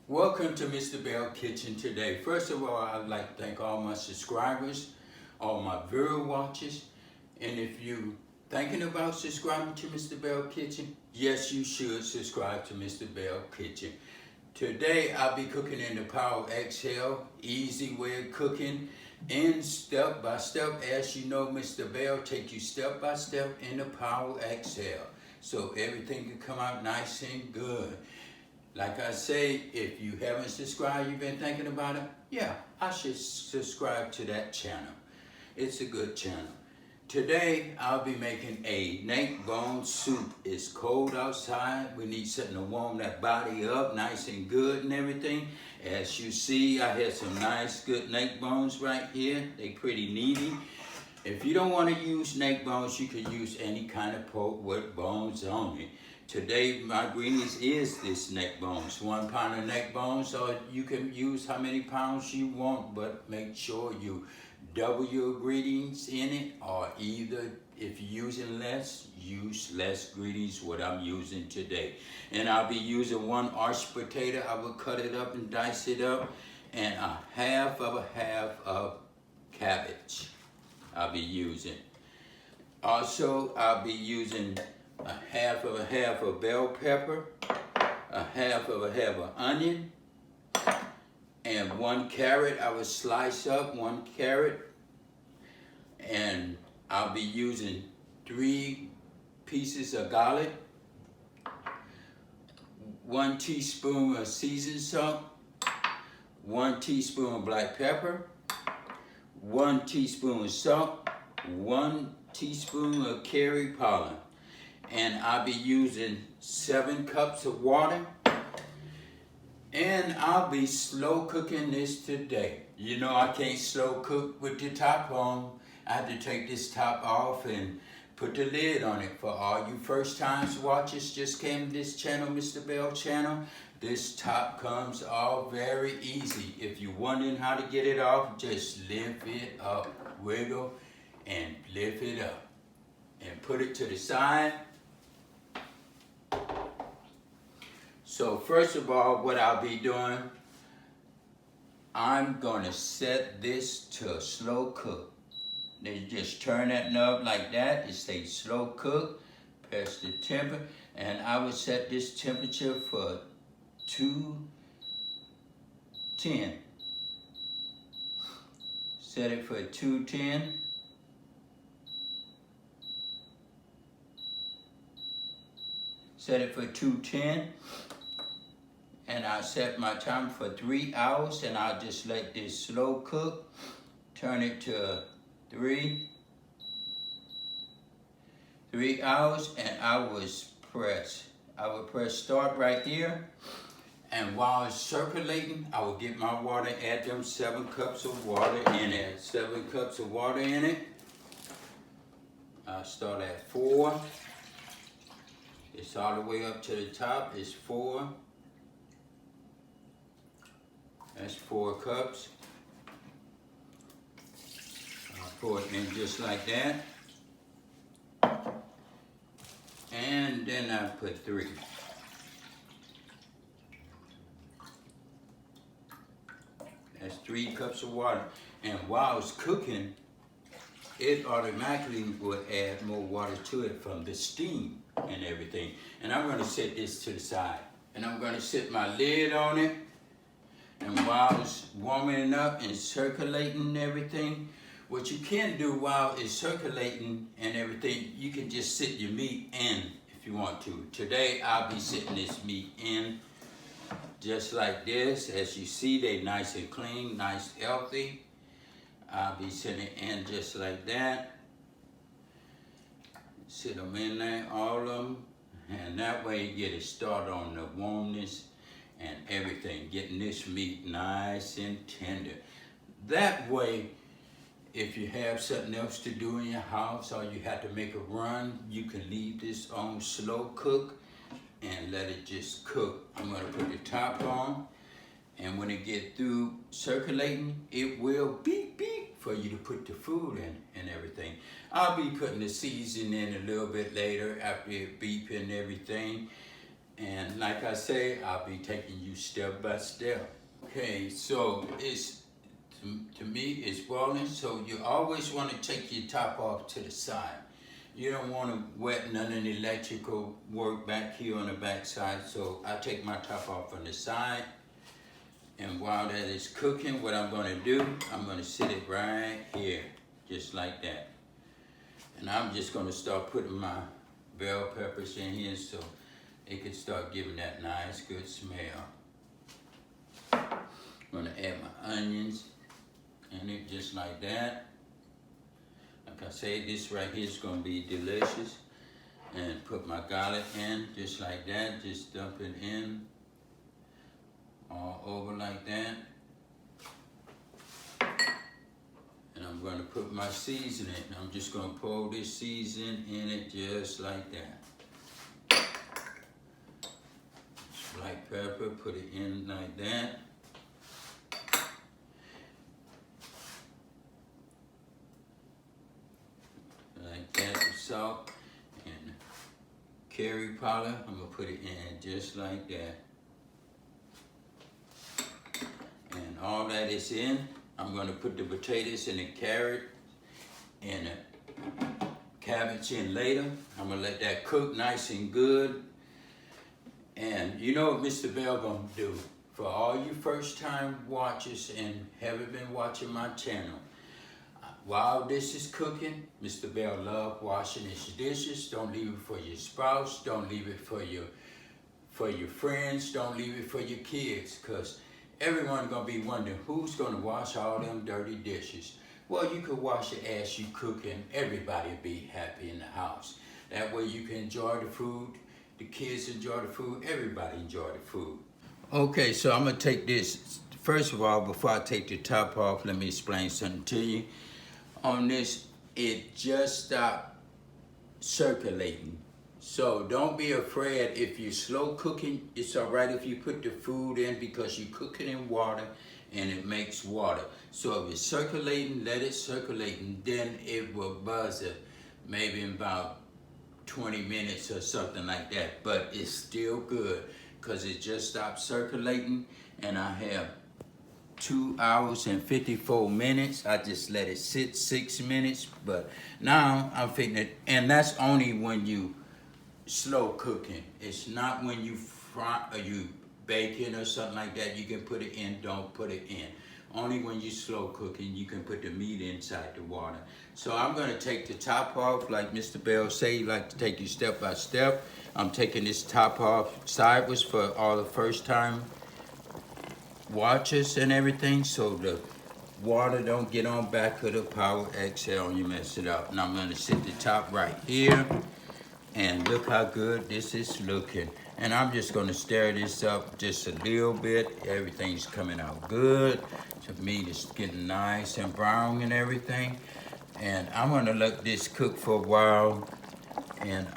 Welcome to Mr. Belle Kitchen today. First of all, I'd like to thank all my subscribers, all my viewer watchers, and if you thinking about subscribing to Mr. Belle Kitchen, yes, you should subscribe to Mr. Belle Kitchen. Today, I'll be cooking in the Power XL, easy way of cooking, and step by step. As you know, Mr. Belle take you step by step in the Power XL, so everything can come out nice and good. Like I say, if you haven't subscribed, you've been thinking about it, yeah, I should subscribe to that channel. It's a good channel. Today, I'll be making a neck bone soup. It's cold outside. We need something to warm that body up nice and good and everything. As you see, I have some nice good neck bones right here. They pretty needy. If you don't want to use neck bones, you can use any kind of pork with bones on it. Today, my ingredients is this neck bones, 1 pound of neck bones, or you can use how many pounds you want, but make sure you double your ingredients in it, or either if you're using less, use less ingredients, what I'm using today. And I'll be using 1 arch potato. I will cut it up and dice it up, and a half of cabbage I'll be using. Also, I'll be using a half of bell pepper, a half of onion, and 1 carrot. I will slice up 1 carrot, and I'll be using 3 pieces of garlic, 1 teaspoon of seasoned salt, 1 teaspoon of black pepper, 1 teaspoon of salt, 1 teaspoon of curry powder. And I'll be using 7 cups of water, and I'll be slow cooking this today. You know I can't slow cook with the top on. I have to take this top off and put the lid on it. For all you first times watchers just came to this channel, Mr. Belle channel, this top comes off very easy. If you're wondering how to get it off, just lift it up, wiggle and lift it up and put it to the side. So first of all, what I'll be doing, I'm gonna set this to a slow cook. Then just turn that knob like that, it stays slow cook, press the temper, and I will set this temperature for 210. Set it for 210. Set it for 210. And I set my timer for 3 hours, and I'll just let this slow cook. Turn it to 3 hours, and I will press start right here. And while it's circulating, I will get my water, add them 7 cups of water in it. 7 cups of water in it. I'll start at 4. It's all the way up to the top, it's 4. That's 4 cups. I'll pour it in just like that. And then I put 3. That's 3 cups of water. And while it's cooking, it automatically will add more water to it from the steam and everything. And I'm gonna set this to the side. And I'm gonna set my lid on it. And while it's warming up and circulating and everything, what you can do while it's circulating and everything, you can just sit your meat in if you want to. Today, I'll be sitting this meat in just like this. As you see, they nice and clean, nice, healthy. I'll be sitting it in just like that. Sit them in there, all of them. And that way you get it started on the warmness and everything, getting this meat nice and tender. That way, if you have something else to do in your house or you have to make a run, you can leave this on slow cook and let it just cook. I'm gonna put the top on, and when it get through circulating, it will beep beep for you to put the food in and everything. I'll be putting the seasoning in a little bit later after it beep and everything. And like I say, I'll be taking you step by step. Okay, so to me, it's boiling, so you always want to take your top off to the side. You don't want to wet none of the electrical work back here on the back side, so I take my top off on the side. And while that is cooking, what I'm going to do, I'm going to sit it right here, just like that. And I'm just going to start putting my bell peppers in here so it can start giving that nice, good smell. I'm going to add my onions in it just like that. Like I say, this right here is going to be delicious. And put my garlic in just like that. Just dump it in all over like that. And I'm going to put my seasoning. I'm just going to pour this seasoning in it just like that. Black pepper, put it in like that. Like that, the salt and curry powder, I'm gonna put it in just like that. And all that is in, I'm gonna put the potatoes and the carrot and the cabbage in later. I'm gonna let that cook nice and good. And you know what Mr. Bell gonna do? For all you first time watchers and haven't been watching my channel, while this is cooking, Mr. Bell love washing his dishes. Don't leave it for your spouse. Don't leave it for your friends. Don't leave it for your kids, because everyone gonna be wondering who's gonna wash all them dirty dishes. Well, you could wash it as you cook, and everybody will be happy in the house. That way you can enjoy the food. The kids enjoy the food. Everybody enjoy the food. Okay, so I'm gonna take this. First of all, before I take the top off, let me explain something to you. On this, it just stopped circulating. So don't be afraid if you're slow cooking. It's all right if you put the food in, because you cook it in water and it makes water. So if it's circulating, let it circulate, and then it will buzz it maybe in about 20 minutes or something like that. But it's still good because it just stopped circulating, and I have 2 hours and 54 minutes. I just let it sit 6 minutes, but now I'm fixing it, and that's only when you slow cooking. It's not when you fry or you baking or something like that. You can put it in, don't put it in. Only when you slow cooking, you can put the meat inside the water. So I'm gonna take the top off, like Mr. Bell say, you like to take you step by step. I'm taking this top off sideways for all the first time watches and everything, so the water don't get on back of the power exhale and you mess it up. And I'm gonna sit the top right here, and look how good this is looking. And I'm just gonna stir this up just a little bit. Everything's coming out good. The meat is getting nice and brown and everything. And I'm gonna let this cook for a while, and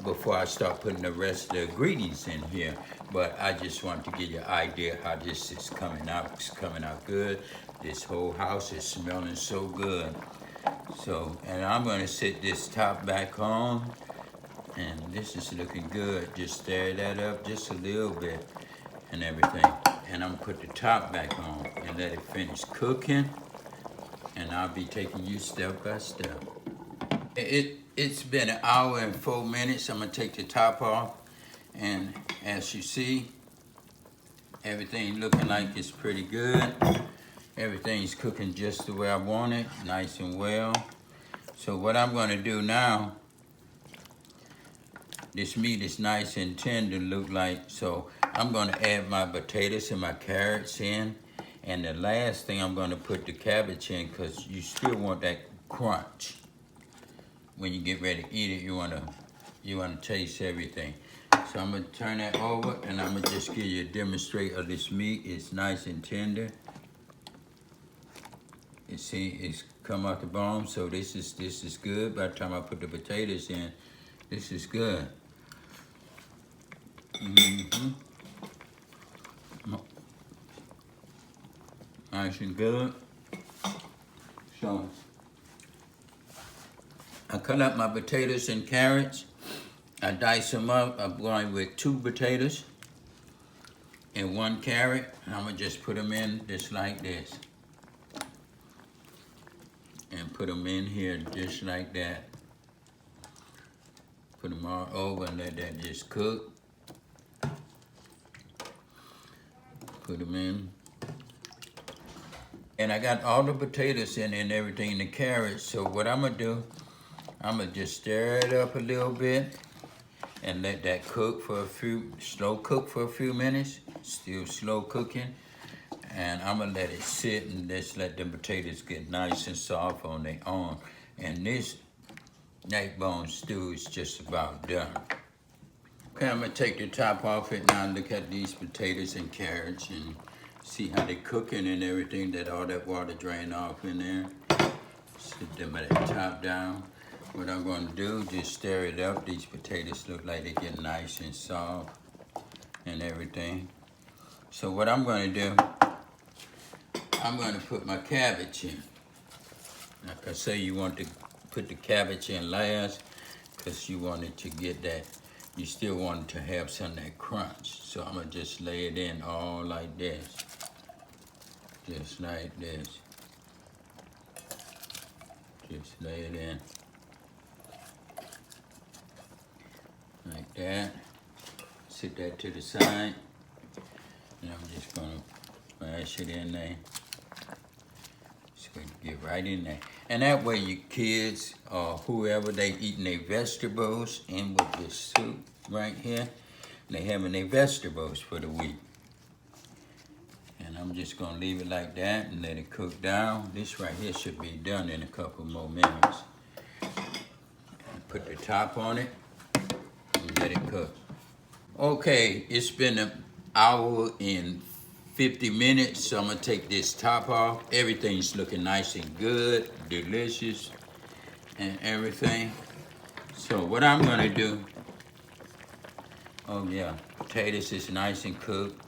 before I start putting the rest of the ingredients in here. But I just want to give you an idea how this is coming out. It's coming out good. This whole house is smelling so good. So, and I'm gonna sit this top back on, and this is looking good. Just stir that up just a little bit and everything. And I'm gonna put the top back on and let it finish cooking, and I'll be taking you step by step. It's been 1 hour and 4 minutes. I'm gonna take the top off, and as you see, everything looking like it's pretty good. Everything's cooking just the way I want it, nice and well. So what I'm gonna do now, this meat is nice and tender, look like, so I'm gonna add my potatoes and my carrots in, and the last thing I'm gonna put the cabbage in, because you still want that crunch. When you get ready to eat it, you wanna taste everything. So I'm gonna turn that over, and I'm gonna just give you a demonstrate of this meat. It's nice and tender. You see, it's come out the bone, so this is good. By the time I put the potatoes in, this is good. Nice and good. So I cut up my potatoes and carrots, I dice them up. I'm going with 2 potatoes and 1 carrot. I'm gonna just put them in just like this. And put them in here just like that. Put them all over and let that just cook. Put them in. And I got all the potatoes in and everything, the carrots. So what I'm gonna do, I'm gonna just stir it up a little bit and let that cook for slow cook for a few minutes. Still slow cooking. And I'm gonna let it sit and just let the potatoes get nice and soft on their own. And this neck bone stew is just about done. Okay, I'm gonna take the top off it now. Look at these potatoes and carrots and see how they're cooking and everything, that all that water drain off in there. Sit them at the top down. What I'm gonna do, just stir it up. These potatoes look like they get nice and soft and everything. So what I'm gonna do, I'm gonna put my cabbage in. Like I say, you want to put the cabbage in last because you want it to get that, you still want it to have some of that crunch. So I'm gonna just lay it in all like this. Just like this. Just lay it in. Like that. Sit that to the side. And I'm just gonna mash it in there. Just gonna get right in there. And that way your kids or whoever, they eating their vegetables in with this soup right here. They having their vegetables for the week. And I'm just gonna leave it like that and let it cook down. This right here should be done in a couple more minutes. Put the top on it and let it cook. Okay, it's been an hour and 50 minutes, so I'm gonna take this top off. Everything's looking nice and good, delicious, and everything. So what I'm gonna do, oh yeah, potatoes is nice and cooked.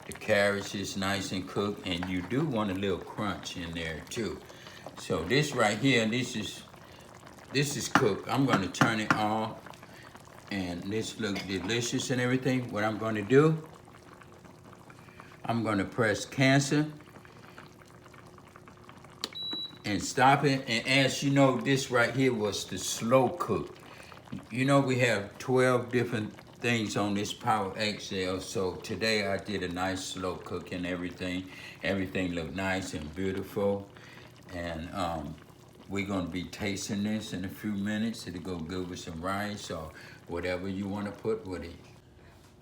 The carrots is nice and cooked, and you do want a little crunch in there too. So this right here, this is cooked. I'm gonna turn it off, and this looks delicious and everything. What I'm gonna do, I'm gonna press cancel and stop it. And as you know, this right here was the slow cook. You know, we have 12 different things on this Power XL. So today I did a nice slow cook and everything. Everything looked nice and beautiful. And we're gonna be tasting this in a few minutes. It'll go good with some rice or whatever you wanna put with it.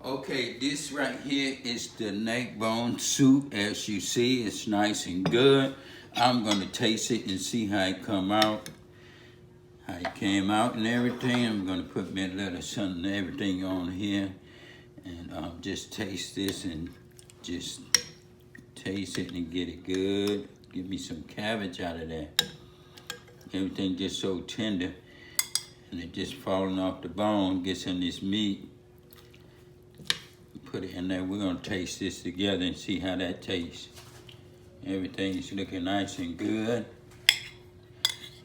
Okay, this right here is the neck bone soup. As you see, it's nice and good. I'm gonna taste it and see how it come out. How it came out and everything. I'm gonna put me a little something, everything on here. And just taste this and just taste it and get it good. Give me some cabbage out of that. Everything just so tender. And it just falling off the bone, gets in this meat. Put it in there. We're gonna taste this together and see how that tastes. Everything's looking nice and good.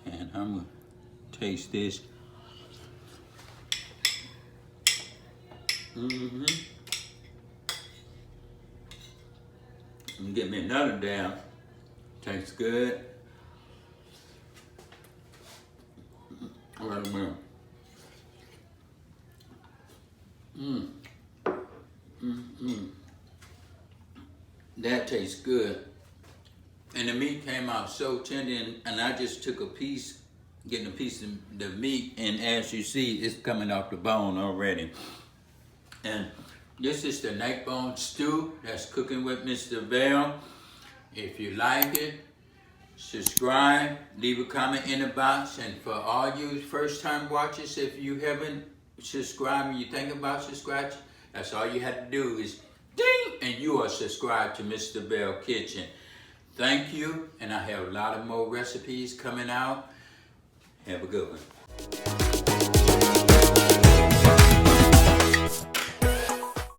And I'm gonna taste this. I'm gonna get me another down. Tastes good. Right there. That tastes good. And the meat came out so tender, and I just took a piece, getting a piece of the meat, and as you see, it's coming off the bone already. And this is the neck bone stew that's cooking with Mr. Belle. If you like it, subscribe, leave a comment in the box, and for all you first-time watchers, if you haven't subscribed and you think about subscribing, that's all you have to do is ding, and you are subscribed to Mr. Belle Kitchen. Thank you, and I have a lot of more recipes coming out. Have a good one.